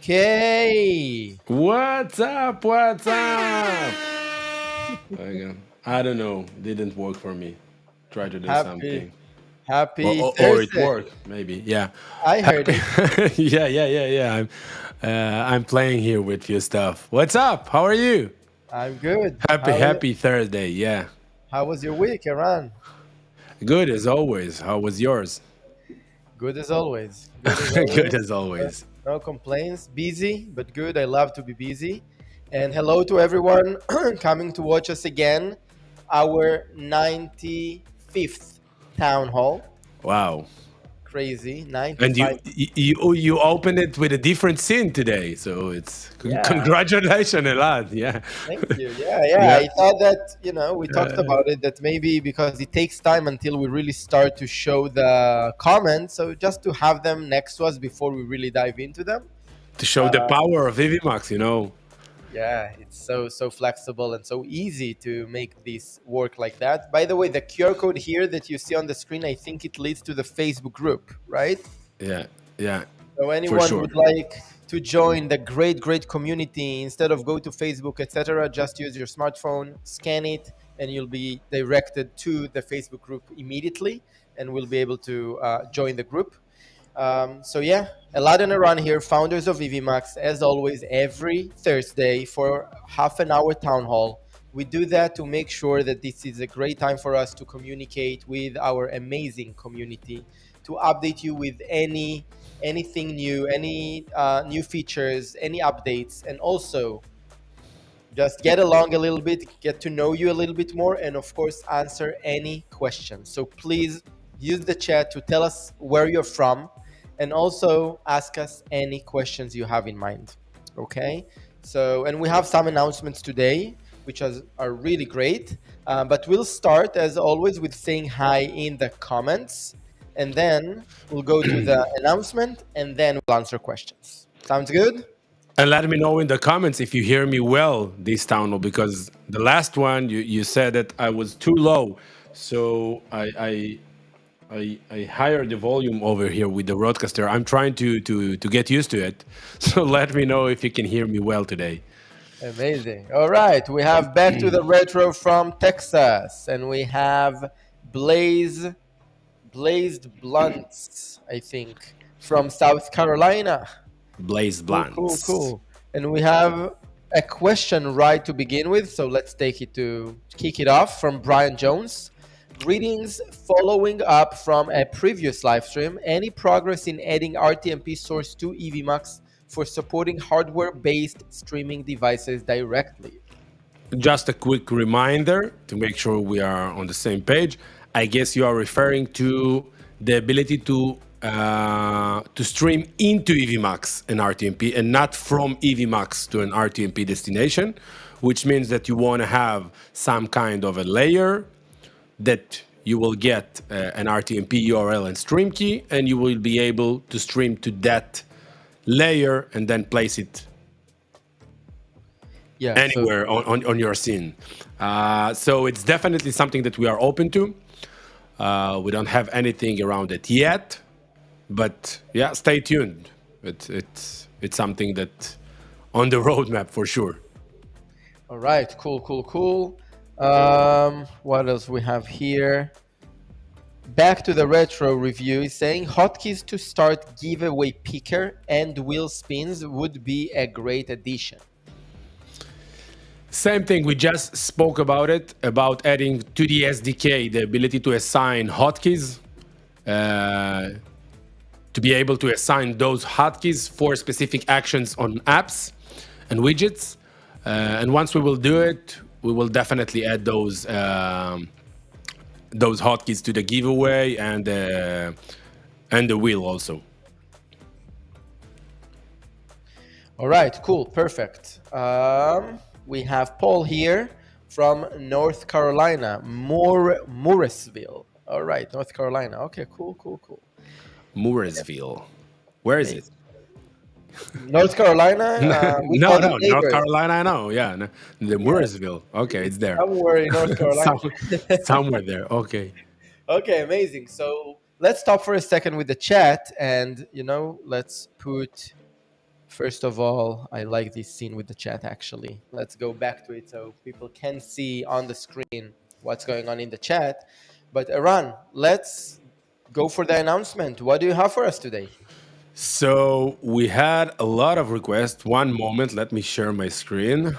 Okay. What's up? What's up? I don't know. Didn't work for me. Try to do Happy something. happy Or it Thursday. worked, maybe. Yeah. I heard Happy. it. Yeah. I'm playing here with your stuff. What's up? How are you? I'm good. Happy Thursday. Yeah. How was your week, Iran? Good as always. How was yours? Good as always. Good as Good always. as always. No complaints. Busy, but good. I love to be busy. And hello to everyone coming to watch us again. Our 95th Town Hall. Wow. Crazy. And 95. you opened it with a different scene today, so it's Yeah. congratulations a lot. Yeah. Thank you. Yeah. Yeah. I thought that, we talked about it, that maybe because it takes time until we really start to show the comments. So just to have them next to us before we really dive into them. To show the power of Evmux. Yeah, it's so flexible and so easy to make this work like that. By the way, the QR code here that you see on the screen, I think it leads to the Facebook group, right? Yeah, So for anyone sure. would like to join the great community, instead of go to Facebook, etc., just use your smartphone, scan it, and you'll be directed to the Facebook group immediately, and we'll be able to join the group. So yeah, Elad and Aran here, founders of Evmux, as always, every Thursday for half an hour town hall. We do that to make sure that this is a great time for us to communicate with our amazing community, to update you with anything new, any new features, any updates, and also just get along a little bit, get to know you a little bit more, and of course, answer any questions. So please use the chat to tell us where you're from, and also ask us any questions you have in mind. Okay? So, and we have some announcements today, which are really great. But we'll start, as always, with saying hi in the comments, and then we'll go to the announcement, and then we'll answer questions. Sounds good? And let me know in the comments if you hear me well this town hall, because the last one you said that I was too low. So I hired the volume over here with the broadcaster. I'm trying to get used to it. So let me know if you can hear me well today. Amazing. All right. We have back to the retro from Texas, and we have Blazed Blunts, I think, from South Carolina. Blaze Cool, Blunts. cool. And we have a question right to begin with, so let's take it to kick it off from Brian Jones. Greetings, following up from a previous live stream. Any progress in adding Rtmp source to Evmux for supporting hardware-based streaming devices directly? Just a quick reminder to make sure we are on the same page. I guess you are referring to the ability to stream into Evmux and Rtmp, and not from Evmux to an Rtmp destination, which means that you want to have some kind of a layer that you will get an Rtmp URL and stream key, and you will be able to stream to that layer and then place it anywhere on your scene. So it's definitely something that we are open to. We don't have anything around it yet, but yeah, stay tuned. It's something that on the roadmap for sure. All right, cool. What else we have here? Back to the retro review is saying hotkeys to start giveaway picker and wheel spins would be a great addition. Same thing. We just spoke about it, about adding to the SDK the ability to assign hotkeys, uh, to be able to assign those hotkeys for specific actions on apps and widgets. And once we will do it, we will definitely add those hotkeys to the giveaway and the wheel also. All right, cool, perfect. We have Paul here from North Carolina, Morrisville. All right, North Carolina. Okay, cool. Mooresville. Where is it? North Carolina, we No, call it no, North neighbors. Carolina. I know. Yeah, no, the Mooresville. Okay, it's there. Somewhere in North Carolina. Somewhere there. Okay. Okay, amazing. So let's stop for a second with the chat and, let's put, first of all, I like this scene with the chat actually. Let's go back to it so people can see on the screen what's going on in the chat. But Eran, let's go for the announcement. What do you have for us today? So we had a lot of requests. One moment, let me share my screen.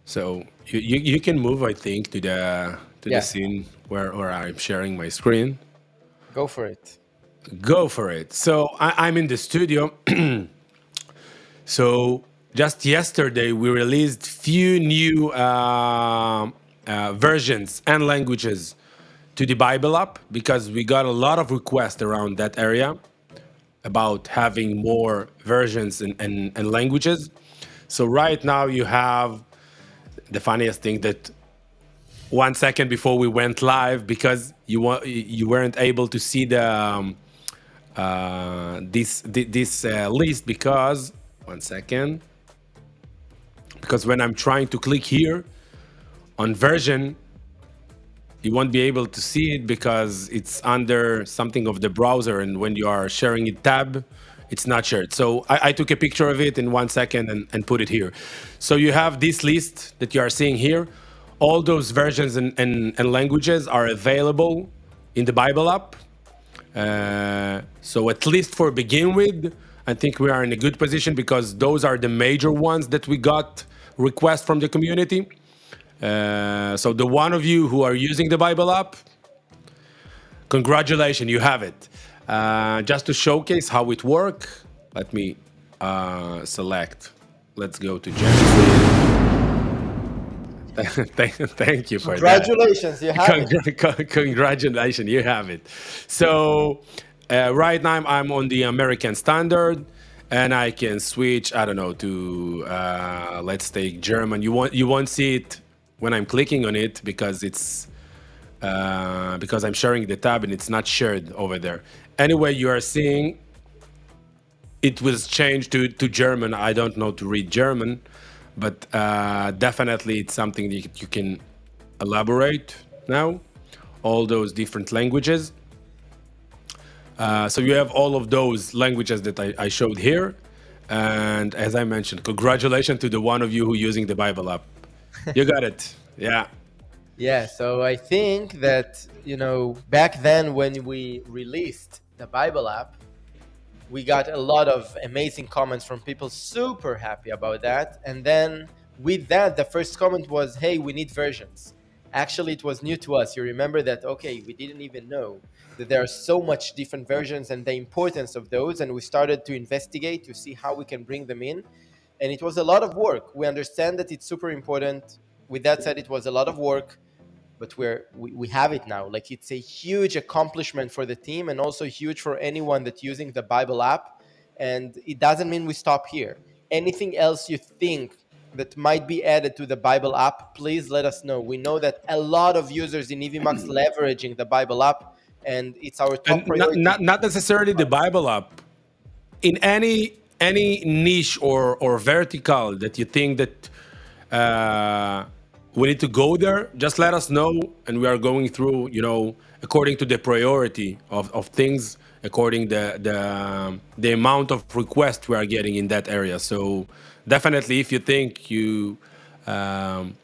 So you can move, I think, to the scene where I'm sharing my screen. Go for it. Go for it. So I'm in the studio. So just yesterday we released few new versions and languages to the Bible app because we got a lot of requests around that area about having more versions and languages. So right now you have the funniest thing that 1 second before we went live, because you weren't able to see the this list, because 1 second, because when I'm trying to click here on version, you won't be able to see it because it's under something of the browser, and when you are sharing it tab, it's not shared. So I took a picture of it in 1 second and put it here. So you have this list that you are seeing here. All those versions and languages are available in the Bible app. So at least for begin with, I think we are in a good position because those are the major ones that we got requests from the community. So the one of you who are using the Bible app, congratulations, you have it. Just to showcase how it works, let me select. Let's go to Genesis. Thank you for Congratulations, that. you have it. Congratulations, you have it. So right now I'm on the American Standard, and I can switch, I don't know, to let's take German. You won't see it when I'm clicking on it because it's because I'm sharing the tab and it's not shared over there. Anyway, you are seeing it was changed to German. I don't know to read German, but definitely it's something that you can elaborate now, all those different languages. So you have all of those languages that I showed here. And as I mentioned, congratulations to the one of you who using the Bible app. You got it. Yeah. Yeah, so I think that, back then when we released the Bible app, we got a lot of amazing comments from people super happy about that. And then with that, the first comment was, hey, we need versions. Actually, it was new to us. You remember that, okay, we didn't even know that there are so much different versions and the importance of those. And we started to investigate to see how we can bring them in. And it was a lot of work. We understand that it's super important. With that said, it was a lot of work, but we have it now. Like, it's a huge accomplishment for the team and also huge for anyone that's using the Bible app. And it doesn't mean we stop here. Anything else you think that might be added to the Bible app, please let us know. We know that a lot of users in Evmux leveraging the Bible app, and it's our top And not, priority. not necessarily the Bible app. In any niche or vertical that you think that we need to go there, just let us know, and we are going through, according to the priority of things, according the amount of requests we are getting in that area. So definitely, if you think you have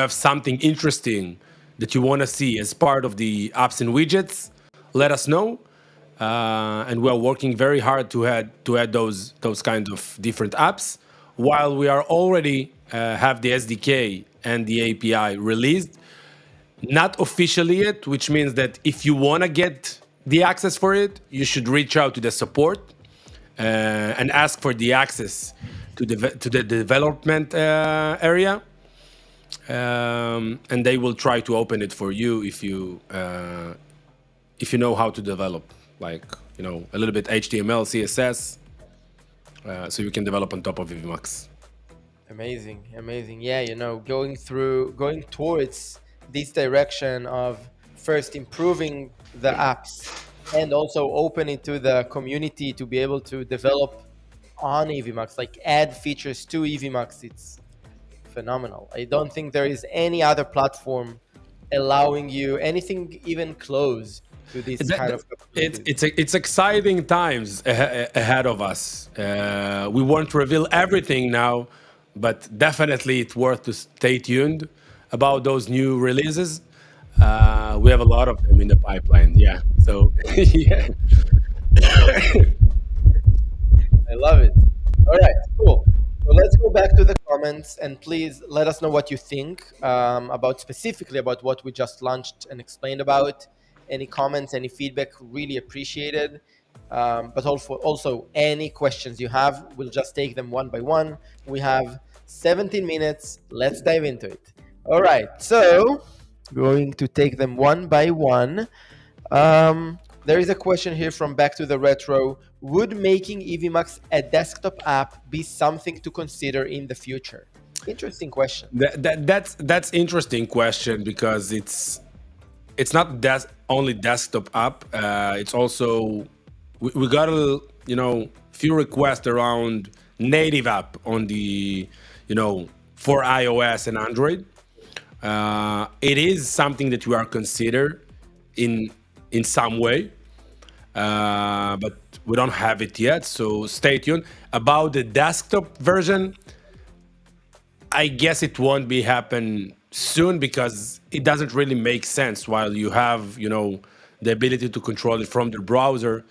something interesting that you want to see as part of the apps and widgets, let us know. and we are working very hard to add those kinds of different apps. While we are already have the SDK and the API released, not officially yet, which means that if you want to get the access for it, you should reach out to the support and ask for the access to the development area, and they will try to open it for you if you know how to develop, like a little bit HTML, CSS, so you can develop on top of Evmux. Amazing, amazing. Yeah, going towards this direction of first improving the apps and also open it to the community to be able to develop on Evmux, like add features to Evmux. It's phenomenal. I don't think there is any other platform allowing you anything even close to this kind of capabilities. It's exciting times ahead of us. We won't reveal everything now, but definitely it's worth to stay tuned about those new releases. We have a lot of them in the pipeline. Yeah. So yeah. I love it. All right, cool. So let's go back to the comments and please let us know what you think about specifically about what we just launched and explained about. Any comments, any feedback, really appreciated. But also any questions you have, we'll just take them one by one. We have 17 minutes. Let's dive into it. All right, so going to take them one by one. There is a question here from Back to the Retro. Would making Evmux a desktop app be something to consider in the future? Interesting question. That's interesting question because it's not only desktop app. It's also we got a few requests around native app on the for iOS and Android. It is something that we are consider in some way, but we don't have it yet. So stay tuned. About the desktop version, I guess it won't be happen soon because it doesn't really make sense while you have the ability to control it from the browser.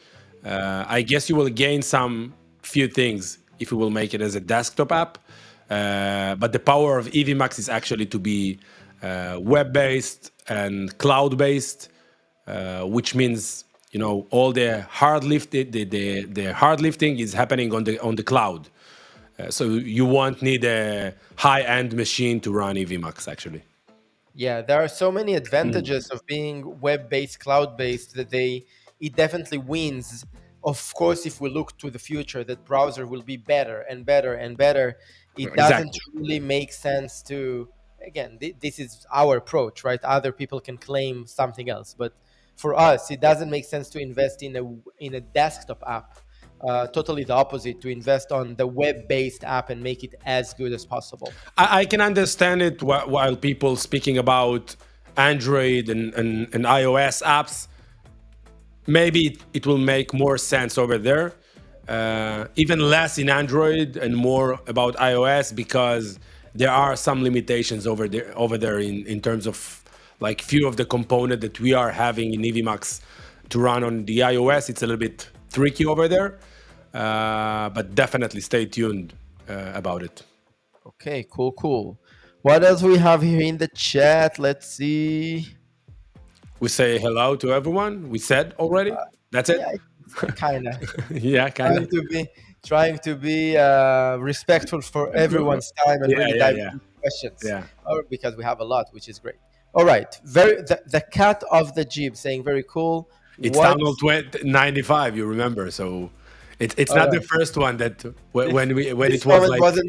I guess you will gain some few things if you will make it as a desktop app, but the power of Evmux is actually to be web-based and cloud-based, which means all the hard lifting is happening on the cloud. So you won't need a high-end machine to run Evmux, actually. Yeah, there are so many advantages of being web-based, cloud-based that it definitely wins. Of course, if we look to the future, that browser will be better and better and better. It doesn't really make sense to, again, this is our approach, right? Other people can claim something else, but for us, it doesn't make sense to invest in a desktop app. Totally the opposite, to invest on the web-based app and make it as good as possible. I can understand it while people speaking about Android and iOS apps. Maybe it will make more sense over there, even less in Android and more about iOS because there are some limitations over there in terms of like few of the components that we are having in Evmux to run on the iOS. It's a little bit tricky over there, but definitely stay tuned about it. Okay, cool. What else we have here in the chat? Let's see. We say hello to everyone. We said already. That's it. Yeah, kind of. Yeah, kind of. Trying to be respectful for everyone's time and really dive into questions. Yeah. Because we have a lot, which is great. All right. The cat of the Jeep saying very cool. It's Townhall 95. You remember? So it's not the first one that when it was like.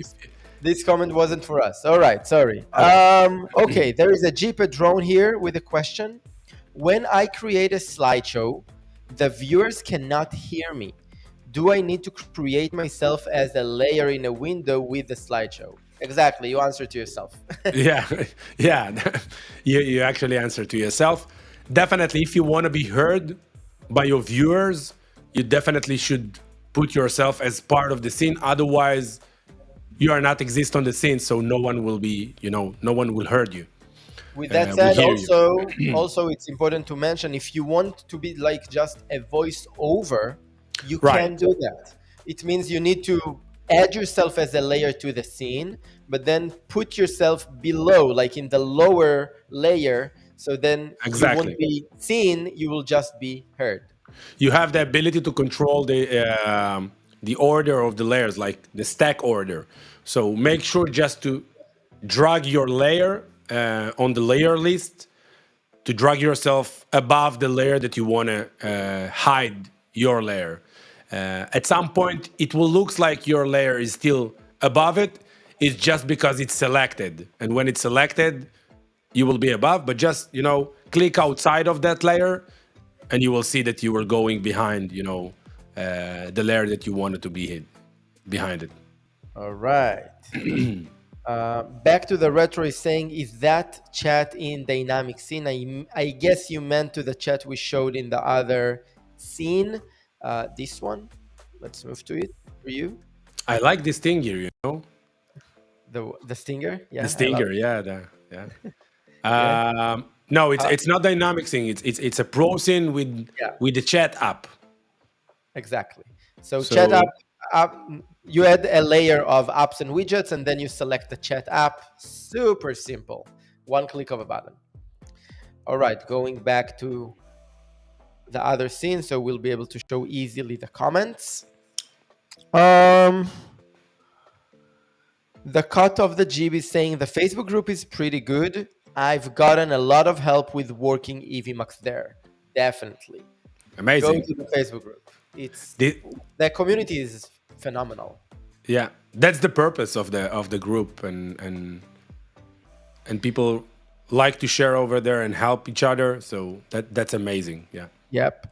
This comment wasn't for us. All right, sorry. Okay, there is a Jeep drone here with a question. When I create a slideshow, the viewers cannot hear me. Do I need to create myself as a layer in a window with the slideshow? Exactly, you answer to yourself. yeah. You actually answer to yourself. Definitely, if you want to be heard by your viewers, you definitely should put yourself as part of the scene. Otherwise, you are not exist on the scene, so no one will be, no one will hear you. With that We said, hear you. also it's important to mention, if you want to be like just a voice over, you Right. can do that. It means you need to add yourself as a layer to the scene, but then put yourself below, like in the lower layer, so then you won't Exactly. be seen, you will just be heard. You have the ability to control the order of the layers, like the stack order. So make sure just to drag your layer on the layer list, to drag yourself above the layer that you want to hide your layer. At some point, it will look like your layer is still above it. It's just because it's selected, and when it's selected, you will be above. But just click outside of that layer, and you will see that you were going behind, the layer that you wanted to be hid behind it. All right. Back to the retro is saying, is that chat in dynamic scene? I guess you meant to the chat we showed in the other scene. This one. Let's move to it for you. I like this thing here, The stinger. Yeah, the I love stinger. it. Yeah, yeah. Yeah. No, Uh, it's not dynamic thing. It's a pro scene yeah. with the chat app. Exactly. So chat So app, you add a layer of apps and widgets, and then you select the chat app. Super simple. One click of a button. All right, going back to the other scene, so we'll be able to show easily the comments. The cut of the Jib is saying the Facebook group is pretty good. I've gotten a lot of help with working Evmux there. Definitely. Go amazing. to the Facebook group. The- The community is phenomenal. yeah, that's the purpose of the group, and people like to share over there and help each other. So that's amazing. Yeah. Yep.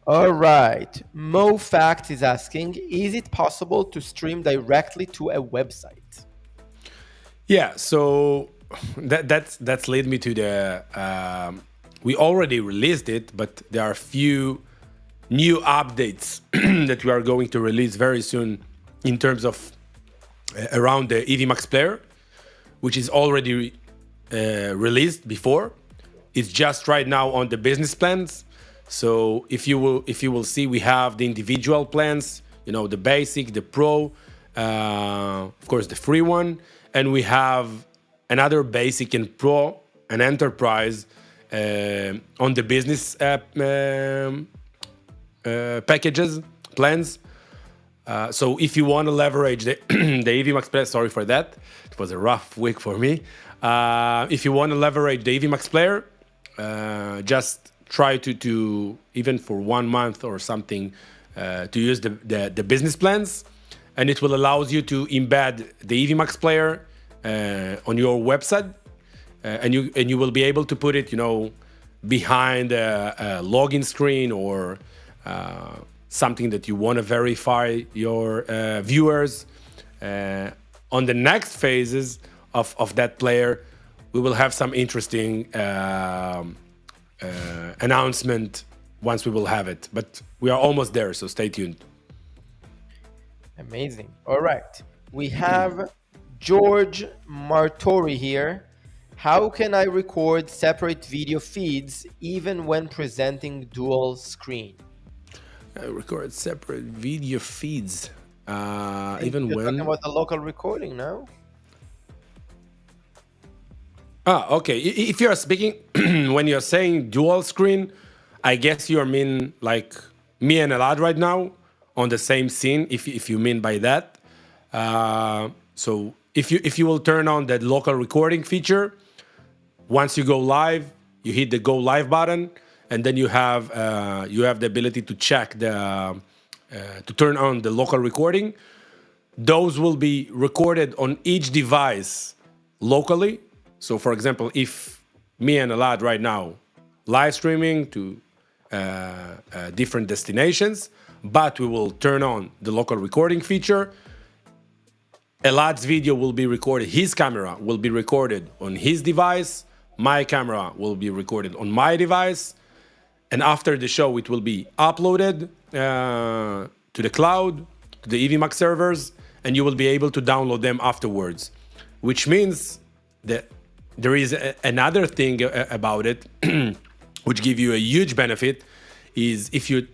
All right. Mo Fact is asking, is it possible to stream directly to a website? Yeah, so that's led me to the we already released it, but there are a few new updates that we are going to release very soon in terms of around the Evmux player, which is already released before. It's just right now on the business plans. So if you will see, we have the individual plans, the basic, the pro, of course the free one, and we have another basic and pro and enterprise on the business packages plans. So if you want to leverage the Evmux player, sorry for that, it was a rough week for me. If you want to leverage the Evmux player, just try to even for 1 month or something to use the business plans, and it will allow you to embed the Evmux player on your website, and you will be able to put it behind a login screen or something that you want to verify your viewers. On the next phases of that player, we will have some interesting announcement once we will have it, but we are almost there, so stay tuned. Amazing. All right. We have George Martori here. How can I record separate video feeds even when presenting dual screen? Record separate video feeds, even You're when. talking about the local recording now? Okay. If you're speaking, when you're saying dual screen, I guess you mean like me and Elad right now on the same scene. If you mean by that, so if you will turn on that local recording feature, once you go live, you hit the go live button, and then you have the ability to check to turn on the local recording. Those will be recorded on each device locally. So, for example, if me and Elad right now live streaming to different destinations, but we will turn on the local recording feature, Elad's video will be recorded, his camera will be recorded on his device, my camera will be recorded on my device, and after the show it will be uploaded to the cloud, to the Evmux servers, and you will be able to download them afterwards, which means that there is another thing about it, which give you a huge benefit, is if you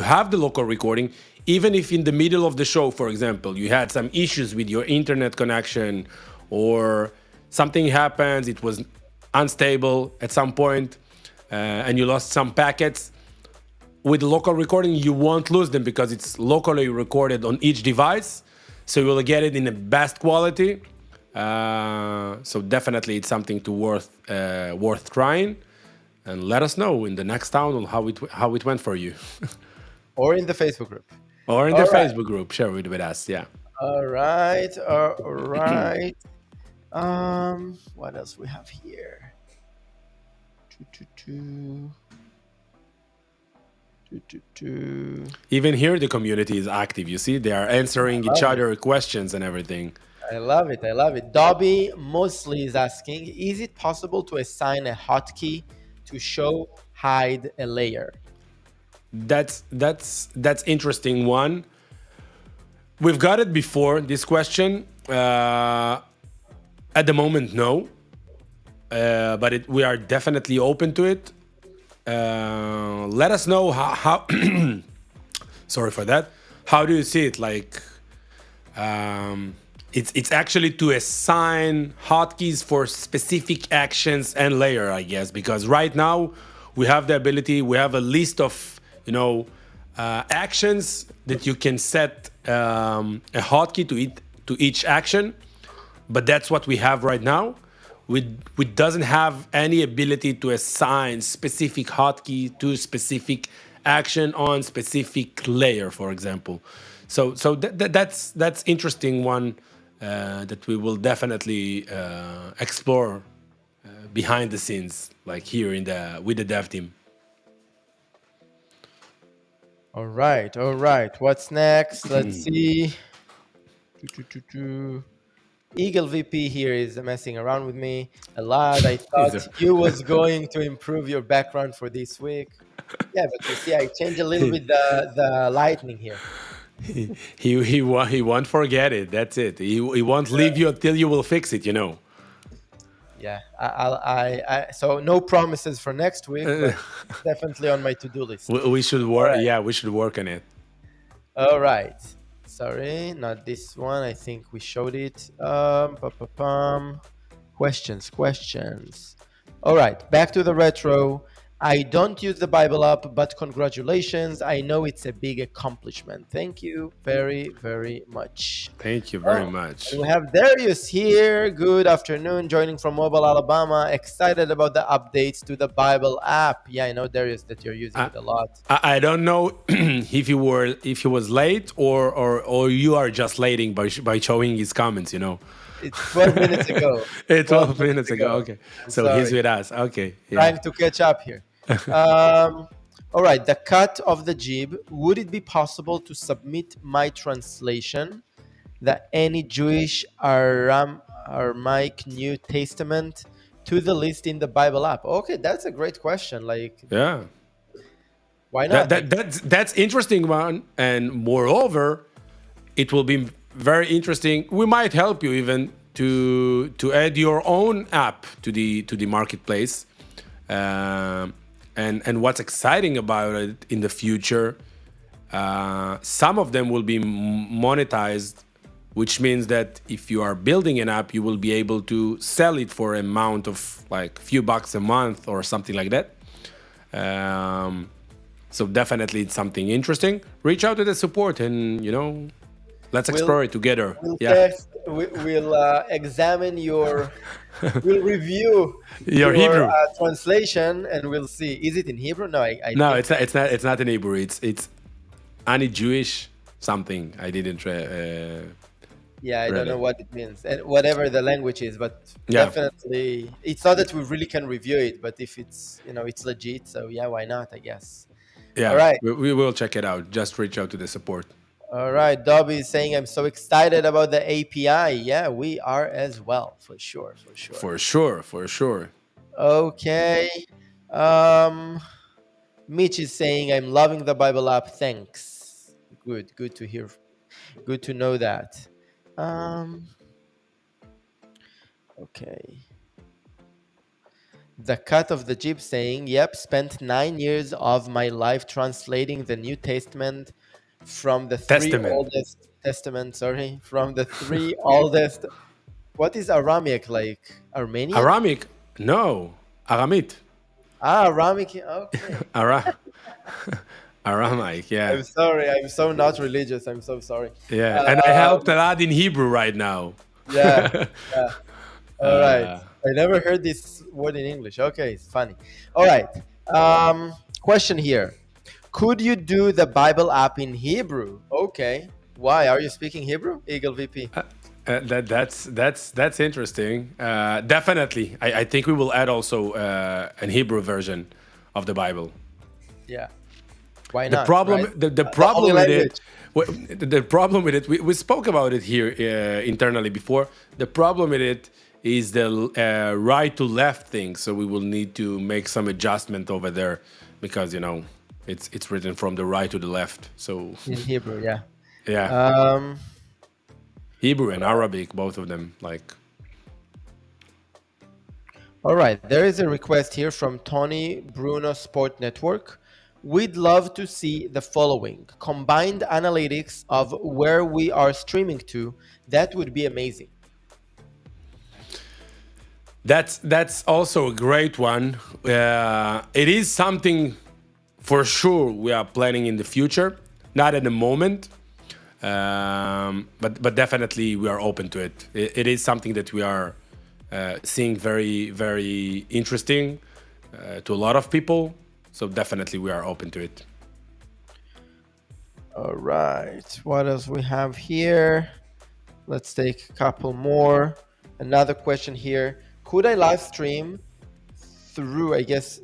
have the local recording, even if in the middle of the show, for example, you had some issues with your internet connection, or something happens, it was unstable at some point, and you lost some packets. With the local recording, you won't lose them because it's locally recorded on each device, so you will get it in the best quality. So definitely, it's something to worth trying. And let us know in the next town how it went for you, Or in the Facebook group. or in the All right. Facebook group. Share it with us. Yeah. All right. All right. What else we have here? Two, two, two. Two, two, two. Even here, the community is active. You see, they are answering each other questions and everything. I love it. I love it. Dobby mostly is asking, is it possible to assign a hotkey to show hide a layer? That's interesting one. We've got it before this question. At the moment, no, but we are definitely open to it. Let us know how sorry for that. How do you see it? Like, it's actually to assign hotkeys for specific actions and layer, I guess, because right now we have the ability, we have a list of actions that you can set a hotkey to each action, but that's what we have right now. We doesn't have any ability to assign specific hotkey to specific action on specific layer, for example. So that's interesting one that we will definitely explore behind the scenes, like here with the dev team. All right. All right. What's next? Let's see. Eagle VP here is messing around with me a lot. I thought you was going to improve your background for this week. Yeah, but you see, I changed a little bit the lightning here. He won't forget it. That's it. He won't leave you until you will fix it. Yeah, so no promises for next week, but definitely on my to-do list. We should work. Right. Yeah, we should work on it. All right. Sorry, not this one. I think we showed it. Questions. All right, back to the retro. I don't use the Bible app, but congratulations. I know it's a big accomplishment. Thank you very, very much. Thank you very much. And we have Darius here. Good afternoon, joining from Mobile, Alabama. Excited about the updates to the Bible app. Yeah, I know, Darius, that you're using it a lot. I don't know if he was late or you are just lating by showing his comments. It's 12 minutes ago. 12 minutes ago. Okay. So sorry. He's with us. Okay. Yeah. Trying to catch up here. All right. The cut of the jib. Would it be possible to submit my translation, the any Jewish Aramaic New Testament, to the list in the Bible app? Okay, that's a great question. Like, yeah. Why not? That's interesting one. And moreover, it will be very interesting. We might help you even to add your own app to the marketplace. And what's exciting about it in the future, some of them will be monetized, which means that if you are building an app, you will be able to sell it for an amount of like few bucks a month or something like that. So definitely it's something interesting. Reach out to the support and let's explore it together. We'll examine we'll review your Hebrew translation, and we'll see. Is it in Hebrew? No, no, it's not. It's not in Hebrew. It's any Jewish something. I didn't. Yeah, I don't know what it means, and whatever the language is, but definitely, it's not that we really can review it. But if it's it's legit, so yeah, why not? I guess. Yeah. All right. We will check it out. Just reach out to the support. All right, Dobby is saying, I'm so excited about the API. Yeah, we are as well, for sure. For sure. Okay. Mitch is saying, I'm loving the Bible app. Thanks. Good to hear. Good to know that. Okay. The cut of the jib saying, "Yep, spent 9 years of my life translating the New Testament from the three Testament. oldest Testament. Sorry, from the three oldest. What is Aramic like? Armenian? Aramic? No. Aramit. Ah, Aramic. Okay. Ara- Aramaic, yeah. I'm sorry. I'm so not religious. I'm so sorry. Yeah. And I helped Um, a lot in Hebrew right now. yeah. Yeah. All right. uh, I never heard this word in English. Okay, it's funny. All right. Question here. Could you do the Bible app in Hebrew? Okay. Why? Are you speaking Hebrew? Eagle VP. that's interesting. Definitely. I think we will add also an Hebrew version of the Bible. Yeah. Why The not? problem, Right? the The holy problem with language. it, the problem with it, we spoke about it here internally before. The problem with it is the right to left thing. So we will need to make some adjustment over there because it's written from the right to the left. So In Hebrew, yeah. yeah, Um, Hebrew and Arabic, both of them. Like all right. There is a request here from Tony Bruno Sport Network. We'd love to see the following combined analytics of where we are streaming to. That would be amazing. that's also a great one. It is something for sure we are planning in the future, not at the moment. But definitely we are open to it. It is something that we are seeing very, very interesting to a lot of people. So definitely we are open to it. All right. What else we have here? Let's take a couple more. Another question here. Could I live stream through, I guess,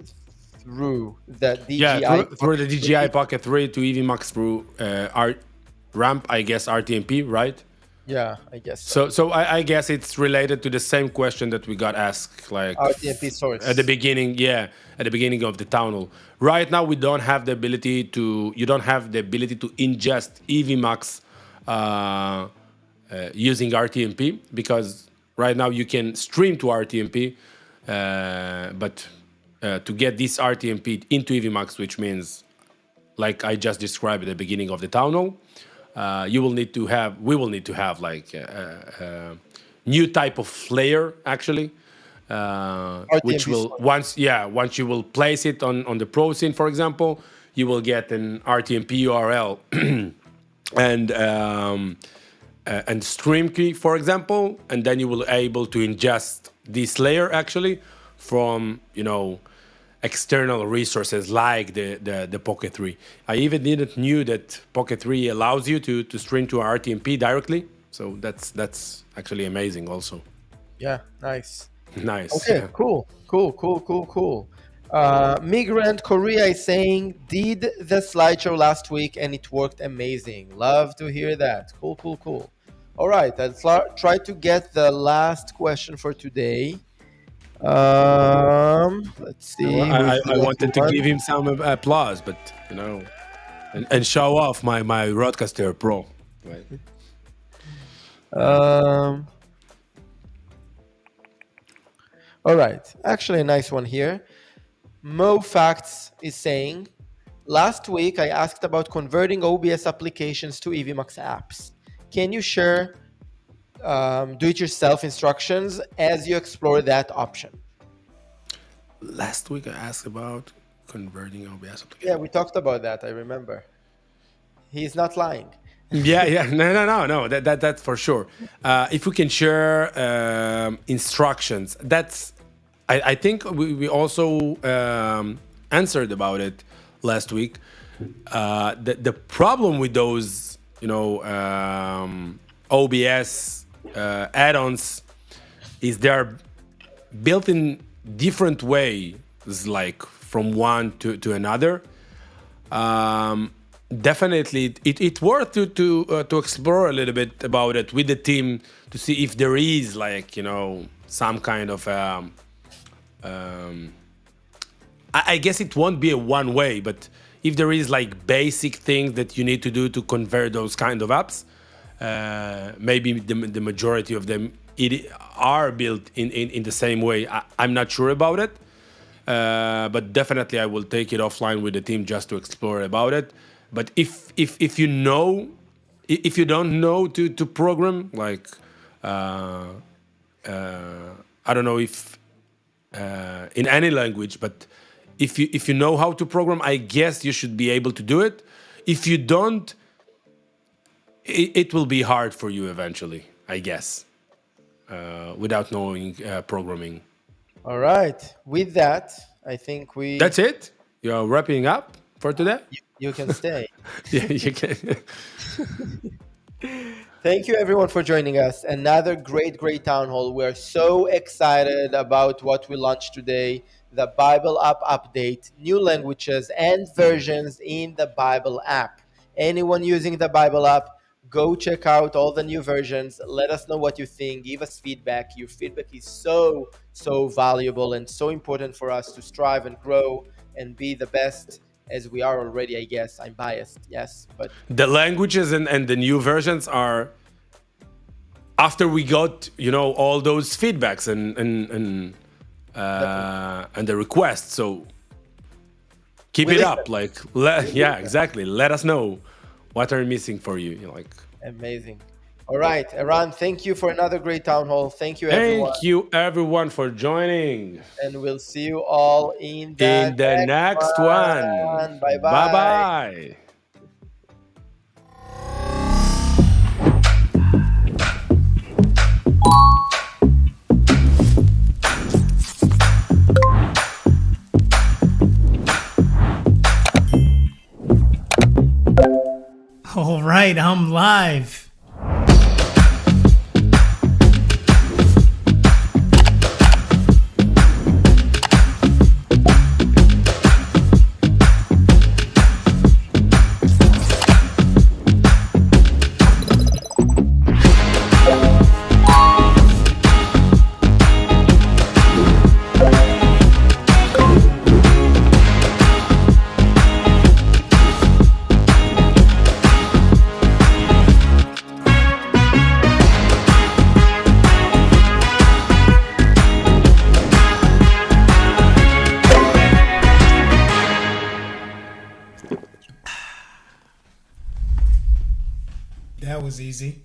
through the Yeah, DJI through the Pocket DJI 3? Pocket 3 to Evmux through Ramp, I guess Rtmp, right? Yeah, I guess so. So I guess it's related to the same question that we got asked like RTMP at the source. beginning, yeah, at the beginning of the town hall. Right now, we don't have the ability to. You don't have the ability to ingest Evmux using RTMP because right now you can stream to RTMP, but to get this RTMP into Evmux, which means like I just described at the beginning of the town hall, we will need to have like a new type of layer actually, which RTMP will source. once you will place it on the pro scene, for example, you will get an RTMP URL and stream key, for example, and then you will able to ingest this layer actually from external resources like the Pocket 3. I even didn't knew that Pocket 3 allows you to stream to RTMP directly. So that's actually amazing also. Yeah, nice. Nice. Okay, cool. Migrant Korea is saying, did the slideshow last week and it worked amazing. Love to hear that. Cool. All right, I'll try to get the last question for today. Let's see. Well, Who's I the lucky wanted to one? give him some applause, but and show off my Roadcaster Pro. Right. All right, actually a nice one here. Mo Facts is saying, last week I asked about converting OBS applications to Evmux apps. Can you share do-it-yourself instructions as you explore that option? Last week I asked about converting OBS application. Yeah, we talked about that. I remember. He's not lying. Yeah. No. That's for sure. If we can share instructions, I think we also answered about it last week. The problem with those, OBS add-ons is they're built in different ways, like from one to another. Definitely, it's worth to explore a little bit about it with the team to see if there is like some kind of. I guess it won't be a one way, but if there is like basic things that you need to do to convert those kind of apps, maybe the majority of them are built in the same way. I'm not sure about it, But definitely, I will take it offline with the team just to explore about it. But if you know, if you don't know to program, like I don't know if in any language, but if you know how to program, I guess you should be able to do it. If you don't, it will be hard for you eventually, I guess, without knowing programming. All right. With that, I think That's it. You're wrapping up for today. you can stay. Yeah, you can. Thank you everyone for joining us. Another great town hall. We're so excited about what we launched today. The Bible app update, new languages and versions in the Bible app. Anyone using the Bible app, go check out all the new versions. Let us know what you think. Give us feedback. Your feedback is so valuable and so important for us to strive and grow and be the best as we are already, I guess. I'm biased, yes, but The languages and the new versions are after we got all those feedbacks and the requests. So keep we it listen. up. Like yeah, exactly. Let us know what are missing for you. Like Amazing. All right, Eran, thank you for another great town hall. Thank you, everyone. thank you everyone for joining. And we'll see you all in the In the next next one. one. Bye Bye bye. bye. All right, I'm live. That was easy.